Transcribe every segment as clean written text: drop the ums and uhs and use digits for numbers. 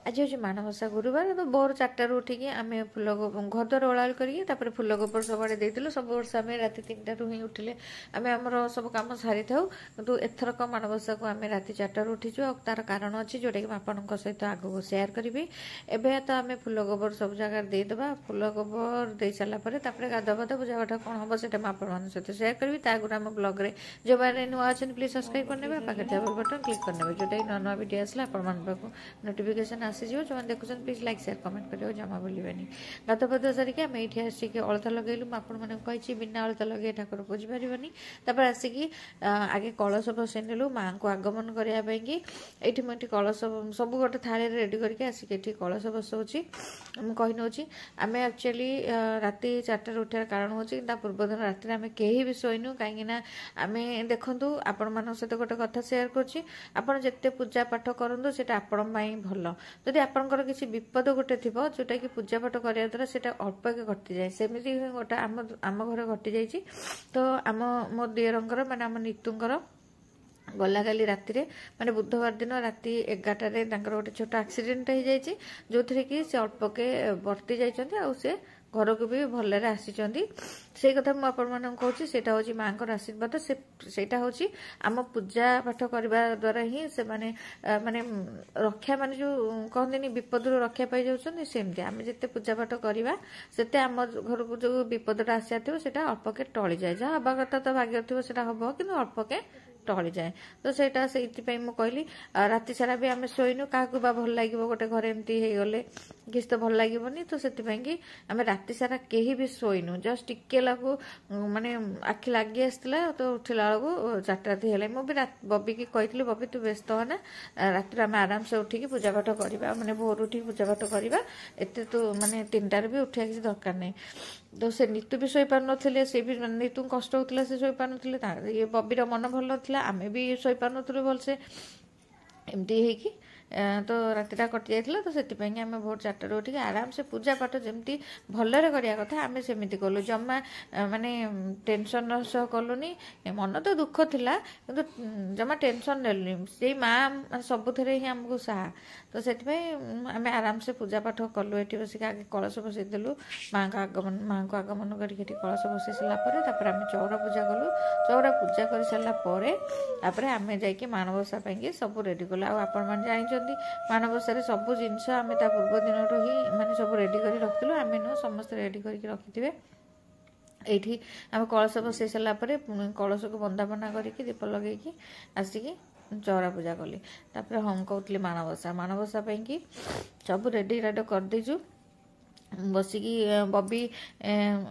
आज हूँ माणबसा गुरुवार तो भोर 4 उठिकी आम फुल घर द्वार ओलाल कर फुल गोबर सब आड़े देलु सब वर्ष आम राति 3 ही उठिले आम आमर सब कम सारी था कि एथरक माणबसा को आम राति 4 उठीचु और तार कारण अच्छी जोटा कि आपण सहित आगू सेयार करी एवं तो आम फुल गोबर सब जगह देदेबा फुल गोबर दे सारापर गाधा पाधा पूजा पाठ कौन हम से आपण सहित सेयार करी आगुरी आम ब्लग्रे जो मैंने नुआ अच्छे प्लीज सब्सक्राइब करने पाखे बेल बटन क्लिक करने जोटा कि नुआ वीडियो आसला आपण नोटिफिकेशन आसीज जो देखुन प्लीज लाइक शेयर कमेंट करेंगे जमा भूलें गाध पाध सारिक आम ये आसिक अलता लगेलु मुझे बिना अलता लगे ठाकुर पूजी पारे आसिकी आगे कलश बसई नेलु माँ को आगमन करने ये मुझे कलश सब गोटे थाली रेडी करके आसिक कलश बसाऊँगी कही नौ आम एक्चुअली राति 4 उठार कारण हूँ पूर्व दिन राति आम कहीं भी शोनु कहीं आम देखु आपण मान सहित गोटे कथा सेयार करते पूजा पाठ करूँ से आपण भल जदि आपंकर किसी विपद गोटे थी जोटा कि पूजा पाठ करने द्वारा से अल्प के घटी जाए सेमती गोटे आम घर घटी जाइए तो आम मो दियरंकर माने आम नीतुंकर गला काली राति माने बुधवार दिन राति 11 गोटे छोट एक्सीडेंट हो जाए जो थे कि से अल्प के बर्ती जाइए घर को भी भलरे आसी से कथा मुझे सेटा हूँ माँ को आशीर्वाद सेटा हूँ आम पूजा पाठ करने द्वारा ही से माने माने रक्षा माने जो कहते विपद रक्षा पाई जाऊँ सेमती आम जिते पूजा पाठ करवा से आम घर को जो विपदटा आसा थो अल्प के टली जाए जहाँ हवा कथा तो भाग्य थो से हम कि अल्प के टली जाए तो सेटा से कहली राति सारा भी आम शोनु क्या भल लगे गोटे घर एमती हो गले किसी तो भल लगे तो से आम राति सारा कहीं भी शोनु जस्ट टिके लगू माने आखि लगी आसला तो उठला बेलू 4 राति है मुझे बबी की कही बबी तू व्यस्त होना राति आम आराम से उठिकी पूजा पाठ करवा माने भोर उठी पूजा पाठ करवा एत तो माने 3टार भी उठा किसी दरकार नहीं तो से नीतू भी शोई पार नी सी भी नीतू कष्ट होता से शोई पार नी ये बबीर मन भल ना आम भी शोई पार नु भलसे एमती है तो रातिटा कटि जाइए तो से आम भोर 4 उठिक आराम से पूजा पाठ जमी भलरे करिया कथा आम सेमती कलु जमा माने टेंशन सह कलुनी मन तो दुख थिला किंतु जमा टेंशन नेलुनी से माँ सबुथ ही आमको साहा तो से आम आराम से पूजा पाठ कलु ये बसिक आगे कलश बसईदेलु माँ को आगमन करके कलश बसई सारापर आम चौरा पूजा कलु चौरा पूजा कर सारापर आम जाकि माणबसा सब रेडी कलु आपण मैंने जानी माणबसा सब जिनस आम पूर्व दिन ही माने सब रेडी कर रखिलु आम नुह समस्त रेडी करके रखिथे ये आम कलश बसई सारापर कलश को बंदापना करके दीप लगे आसिकी चौरा पूजा कली तापर हम कहते माणबसा कि सब रेडी रेड करदेचु बसिकी बबी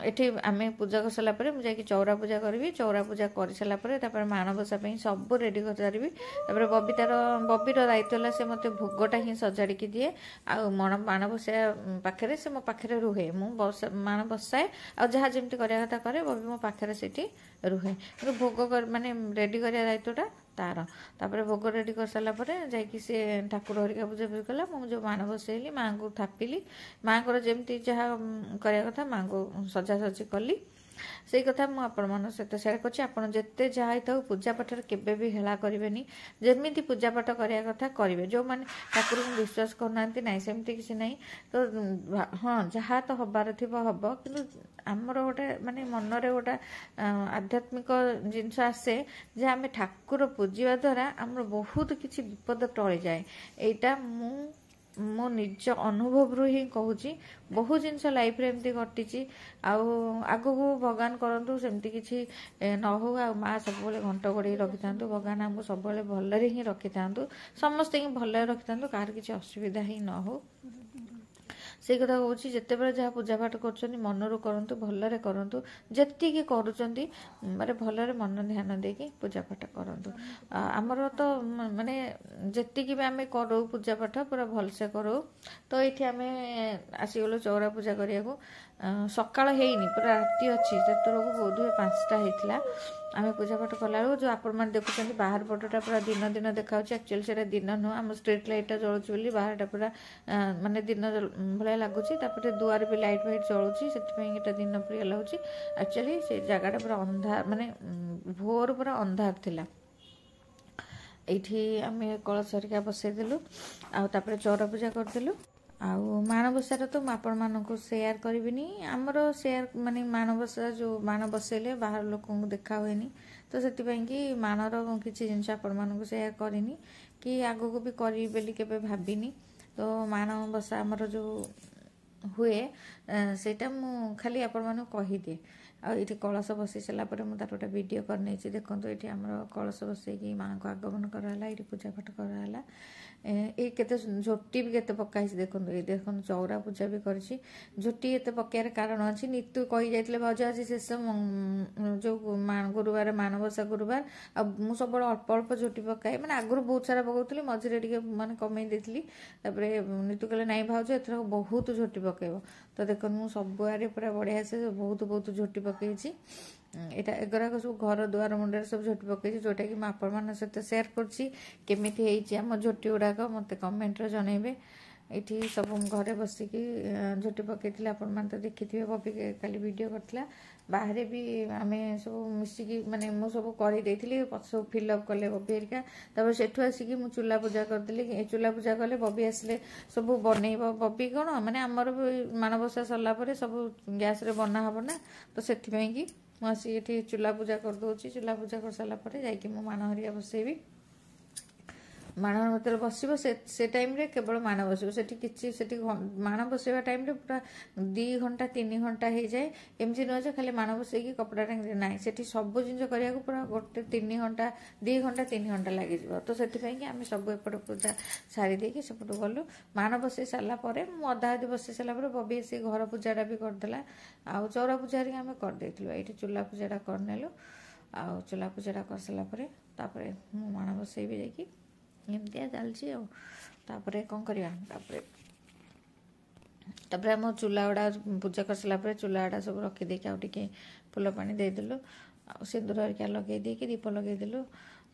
एठी आम पूजा कर सारापर मुझे चौरा पूजा करी चौरा पूजा कर सारापर माणबसा सब रेडी कर सारी बबी तार बबीर दायित्व है से मत भोगटा ही सजाड़ी दिए माणबसा पाखे से मो पाखे रुहे मुझे माण बसाए आ जहाँ जमी कराया कथा करे बबी मो पाखे से रुहे कि भोग माने रेडी कराया दायित्वटा तार भोग रेडी कर सारापर जा ठाकुर हरिका पूजा भी कला मुझे माण बसैली माँ को थापिली माँ को जमी जहाँ कराया कथा माँ को सजासजी कली से कथा मुझे सहित सेयार करते जहाँ था पूजा पाठ केबे भी हेला करेनि जमी पूजा पाठ कराया कथा करेंगे जो मैंने ठाकुर को विश्वास करना ना सेमती किसी ना तो हाँ जहाँ तो हबार थी हम कि आमर गोटे माने मनरे गोटे आध्यात्मिक जिनस आसे जे आम ठाकुर पूजा द्वारा आम बहुत किसी विपद टली जाए यहाँ मो निज अनुभव रू ही कहूँ बहुत जिनस लाइफ रे एमती घटी आग को भगवान करतु सेमती किसी न हो आ माँ सब घंट घोड़े रखी था भगवान आमको सब भलरे ही रखी था समस्त ही भलरे रखी था कार किसी असुविधा ही न हो से कथा कहूँ जिते बड़े जहाँ पूजा पाठ कर मनरू करूँ भलरे करूँ जी करुँच मारे भलरे मन ध्यान देकी पूजा पाठ करूँ आमर तो माने जी भी आम करूँ पूजा पाठ पूरा भलसे करूँ तो ये आम आसीगलु चौरा पूजा करने को सकाळ हेनी पूरा राति अच्छी से बोध हुए 5टा होता आम पूजा पाठ कला जो आपण मैंने देखुं बाहर पटटा पूरा दिन दिन देखा एक्चुअली से दिन नुह आम स्ट्रीट लाइटा जलुच बोली बाहरटा पूरा माने दिन भाया लगुच दुआर भी लाइट फाइट जलुची से दिन प्रिय लगुच एक्चुअली से जगटा पूरा अंधार माने भोर पूरा अंधार थिला ଏଇଠି ଆମେ କଳସ ହେରିକା ବସେଇଦେଲୁ ଆଉ ତାପରେ ଚଉରା ପୂଜା କରିଦେଲୁ। ଆଉ ମାଣବସାର ତ ମୁଁ ଆପଣମାନଙ୍କୁ ସେୟାର କରିବିନି, ଆମର ସେୟାର ମାନେ ମାଣବସା ଯେଉଁ ମାଣ ବସେଇଲେ ବାହାର ଲୋକଙ୍କୁ ଦେଖା ହୁଏନି, ତ ସେଥିପାଇଁ କି ମାଣର କିଛି ଜିନିଷ ଆପଣମାନଙ୍କୁ ସେୟାର କରିନି କି ଆଗକୁ ବି କରିବି ବୋଲି କେବେ ଭାବିନି। ତ ମାଣବସା ଆମର ଯେଉଁ ହୁଏ ସେଇଟା ମୁଁ ଖାଲି ଆପଣମାନଙ୍କୁ କହିଦିଏ। ଆଉ ଏଇଠି କଳସ ବସେଇ ସାରିଲା ପରେ ମୁଁ ତାର ଗୋଟେ ଭିଡ଼ିଓ କରିନେଇଛି। ଦେଖନ୍ତୁ ଏଇଠି ଆମର କଳସ ବସେଇକି ମାଆଙ୍କୁ ଆଗମନ କରାହେଲା, ଏଇଠି ପୂଜାପାଠ କରାହେଲା। ଏଇ କେତେ ଝୋଟି ବି କେତେ ପକା ହେଇଛି ଦେଖନ୍ତୁ। ଏଇ ଦେଖନ୍ତୁ ଚଉରା ପୂଜା ବି କରିଛି। ଝୋଟି ଏତେ ପକେଇବାର କାରଣ ଅଛି, ନିତୁ କହିଯାଇଥିଲେ ଭାଉଜ ଆଜି ଶେଷ ଯେଉଁ ଗୁରୁବାର ମାଣବସା ଗୁରୁବାର, ଆଉ ମୁଁ ସବୁବେଳେ ଅଳ୍ପ ଅଳ୍ପ ଝୋଟି ପକାଏ, ମାନେ ଆଗରୁ ବହୁତ ସାରା ପକାଉଥିଲି, ମଝିରେ ଟିକେ ମାନେ କମେଇ ଦେଇଥିଲି। ତାପରେ ନିତୁ କହିଲେ ନାଇଁ ଭାଉଜ ଏଥର ବହୁତ ଝୋଟି ପକେଇବ। ତ ଦେଖନ୍ତୁ ମୁଁ ସବୁଆଡ଼େ ପୁରା ବଢ଼ିଆ ସେ ବହୁତ ଝୋଟି ପକେଇଛି। ଏଗୁଡ଼ାକ ସବୁ ଘର ଦୁଆର ମୁଣ୍ଡରେ ସବୁ ଝୋଟି ପକେଇଛି, ଯେଉଁଟାକି ମୁଁ ଆପଣମାନଙ୍କ ସହିତ ସେୟାର କରୁଛି। କେମିତି ହେଇଛି ଆମ ଝୋଟି ଗୁଡ଼ାକ ମୋତେ କମେଣ୍ଟରେ ଜଣେଇବେ। ଏଇଠି ସବୁ ଘରେ ବସିକି ଝୋଟି ପକେଇଥିଲେ, ଆପଣମାନେ ତ ଦେଖିଥିବେ, ବବି କାଲି ଭିଡ଼ିଓ କରିଥିଲା। ବାହାରେ ବି ଆମେ ସବୁ ମିଶିକି ମାନେ ମୁଁ ସବୁ କରିଦେଇଥିଲି, ସବୁ ଫିଲ୍ଅପ୍ କଲେ ବବି ହେରିକା। ତାପରେ ସେଠୁ ଆସିକି ମୁଁ ଚୁଲା ପୂଜା କରିଦେଲି। ଏ ଚୁଲା ପୂଜା କଲେ ବବି ଆସିଲେ ସବୁ ବନେଇବ। ବବି କ'ଣ ମାନେ ଆମର ବି ମାଣବସା ସରିଲା ପରେ ସବୁ ଗ୍ୟାସ୍ରେ ବନା ହେବ ନା, ତ ସେଥିପାଇଁ କି ମୁଁ ଆସିକି ଏଠି ଚୁଲା ପୂଜା କରିଦେଉଛି। ଚୁଲା ପୂଜା କରିସାରିଲା ପରେ ଯାଇକି ମୁଁ ମାଣ ହେରିକା ବସେଇବି। ମାଣ ଯେତେବେଳେ ବସିବ ସେ ଟାଇମ୍ରେ କେବଳ ମାଣ ବସିବ। ସେଠି କିଛି ସେଠି ମାଣ ବସେଇବା ଟାଇମ୍ରେ ପୁରା 2 ଘଣ୍ଟା 3 ଘଣ୍ଟା ହେଇଯାଏ। ଏମିତି ନୁହେଁ ଯେ ଖାଲି ମାଣ ବସେଇକି କପଡ଼ା ଟାଙ୍ଗିରେ, ନାହିଁ, ସେଠି ସବୁ ଜିନିଷ କରିବାକୁ ପୁରା 3 ଘଣ୍ଟା 2 ଘଣ୍ଟା 3 ଘଣ୍ଟା ଲାଗିଯିବ। ତ ସେଥିପାଇଁ କି ଆମେ ସବୁ ଏପଟ ପୂଜା ସାରି ଦେଇକି ସେପଟୁ ଗଲୁ। ମାଣ ବସେଇ ସାରିଲା ପରେ ମୁଁ ଅଧା ଅଧି ବସେଇ ସାରିଲା ପରେ ବବି ଆସି ଘର ପୂଜାଟା ବି କରିଦେଲା। ଆଉ ଚଉରା ପୂଜା ହେରିକା ଆମେ କରିଦେଇଥିଲୁ। ଏଇଠି ଚୁଲା ପୂଜାଟା କରିନେଲୁ। ଆଉ ଚୁଲା ପୂଜାଟା କରିସାରିଲା ପରେ ତାପରେ ମୁଁ ମାଣ ବସେଇବି ଯାଇକି। ଏମିତିଆ ଚାଲିଛି ଆଉ। ତାପରେ କ'ଣ କରିବା, ତାପରେ ଆମ ଚୁଲା ଗୁଡ଼ା ପୂଜା କରିସାରିଲା ପରେ ଚୁଲା ଗୁଡ଼ା ସବୁ ରଖିଦେଇକି ଆଉ ଟିକେ ଫୁଲ ପାଣି ଦେଇଦେଲୁ। ଆଉ ସିନ୍ଦୁର ହେରିକା ଲଗେଇ ଦେଇକି ଦୀପ ଲଗେଇଦେଲୁ।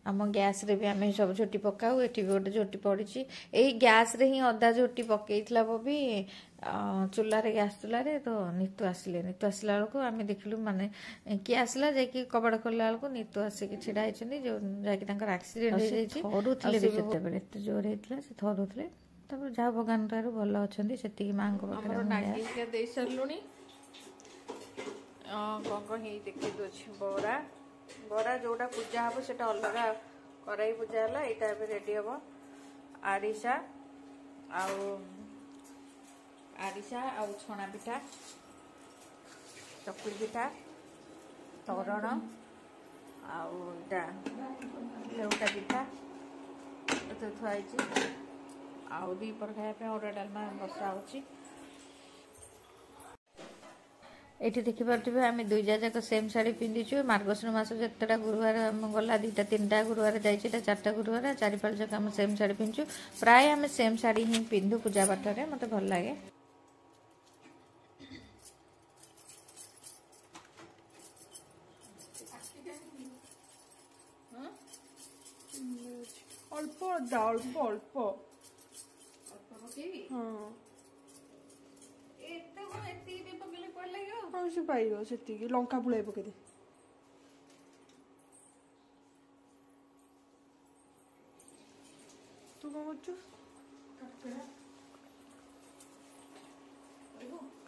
ଆମ ଗ୍ୟାସ୍ରେ ବି ଆମେ ସବୁ ଝୋଟି ପକାଉ। ଏଠି ବି ଗୋଟେ ଝୋଟି ପଡ଼ିଛି। ଏଇ ଗ୍ୟାସ୍ରେ ହିଁ ଅଧା ଝୋଟି ପକେଇଥିଲା ବବି ଚୁଲାରେ, ଗ୍ୟାସ୍ ଚୁଲାରେ। ତ ନିତୁ ଆସିଲା ବେଳକୁ ଆମେ ଦେଖିଲୁ ମାନେ କିଏ ଆସିଲା, ଯାଇକି କବାଟ ଖୋଲିଲା ବେଳକୁ ନିତୁ ଆସିକି ଛିଡ଼ା ହେଇଛନ୍ତି, ଯାଇକି ତାଙ୍କର ଆକ୍ସିଡେଣ୍ଟ ହେଇଯାଇଛି। ଥରୁଥିଲେ ବି ସେତେବେଳେ, ଏତେ ଜୋର ହେଇଥିଲା ସେ ଥରୁଥିଲେ। ତାପରେ ଯାହା ଭଗବାନ ଠାରୁ ଭଲ ଅଛନ୍ତି, ସେତିକି ମାଆଙ୍କ ପାଖରେ ନାଗିକା ଦେଇ ସାରିଲୁଣି। କ'ଣ ହେଇ ଦେଖେଇ ଦେଉଛି, ବରା ଯେଉଁଟା ପୂଜା ହେବ ସେଇଟା ଅଲଗା କଡ଼ାଇ ପୂଜା ହେଲା। ଏଇଟା ଏବେ ରେଡ଼ି ହେବ। ଆରିସା ଆଉ ଛଣା ପିଠା, ଚକୁଳି ପିଠା, ତରଣ, ଆଉ ଏଇଟା ଲେଉଟା ପିଠା ଏତେ ଥୁଆ ହେଇଛି। ଆଉ ଦ୍ୱିପହର ଖାଇବା ପାଇଁ ଅରୁଆ ଡାଲମା ବସା ହେଉଛି। ଏଇଠି ଦେଖିପାରୁଥିବେ ଆମେ 2 ଯାକ ସେମ୍ ଶାଢ଼ୀ ପିନ୍ଧିଛୁ। ମାର୍ଗଶିର ମାସ ଯେତେଟା ଗୁରୁବାର ଗଲା, 2ଟା 3ଟା ଗୁରୁବାର ଯାଇଛି, ଏଇଟା 4ଟା ଗୁରୁବାର, 4-5 ଯାକ ଆମେ ସେମ୍ ଶାଢ଼ୀ ପିନ୍ଧୁଛୁ। ପ୍ରାୟ ଆମେ ସେମ୍ ଶାଢ଼ୀ ହିଁ ପିନ୍ଧୁ ପୂଜା ପାଠରେ, ମୋତେ ଭଲ ଲାଗେ। ଅଳ୍ପ ଅଦା, ଅଳ୍ପ ପକେଇବି। ହଁ, ଏତିକି ପକେଇଲେ କୁଆଡ଼େ ଲାଗିବ? ହଁ, ସେ ପାଇବ ସେତିକି। ଲଙ୍କା ପୁଳାଏ ପକେଇଦେ। ତୁ କ'ଣ କରୁଛୁ?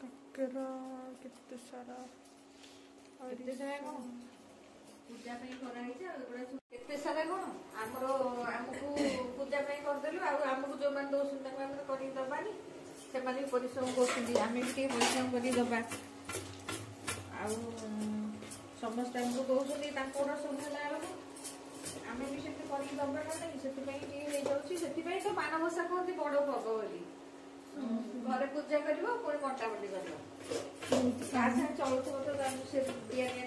କାକେରା କେତେ ସାରା ପୂଜା ପାଇଁ କରାହେଇଛି। ଆଉ ଏଗୁଡ଼ା କେତେ ସାରା କ'ଣ ଆମକୁ ପୂଜା ପାଇଁ କରିଦେଲୁ। ଆଉ ଆମକୁ ଯେଉଁମାନେ ଦେଉଛନ୍ତି ତାଙ୍କୁ ଆମେ କରିକି ଦେବାନି, ସେମାନେ ବି ପରିଶ୍ରମ କରୁଛନ୍ତି, ଆମେ ବି ଟିକେ ପରିଶ୍ରମ କରିକି ଦେବା। ଆଉ ସମସ୍ତେ ଆମକୁ ଦେଉଛନ୍ତି, ତାଙ୍କ ଅର୍ଡ଼ର ସବୁ ହେଲା ବେଳକୁ ଆମେ ବି ସେମିତି କରିକି ଦେବା ନା ନାହିଁ, ସେଥିପାଇଁ ଟିକେ ହେଇଯାଉଛି। ସେଥିପାଇଁ ତ ମାଣବସା କୁହନ୍ତି ବଡ଼ ପର୍ବ ବୋଲି। ଘରେ ପୂଜା କରିବ, ପୁଣି ବଣ୍ଟା ବଣ୍ଟି କରିବ। ତା ସାଙ୍ଗେ ଚଳୁଥିବ ତ ସେ ଦିଆ ନିଆ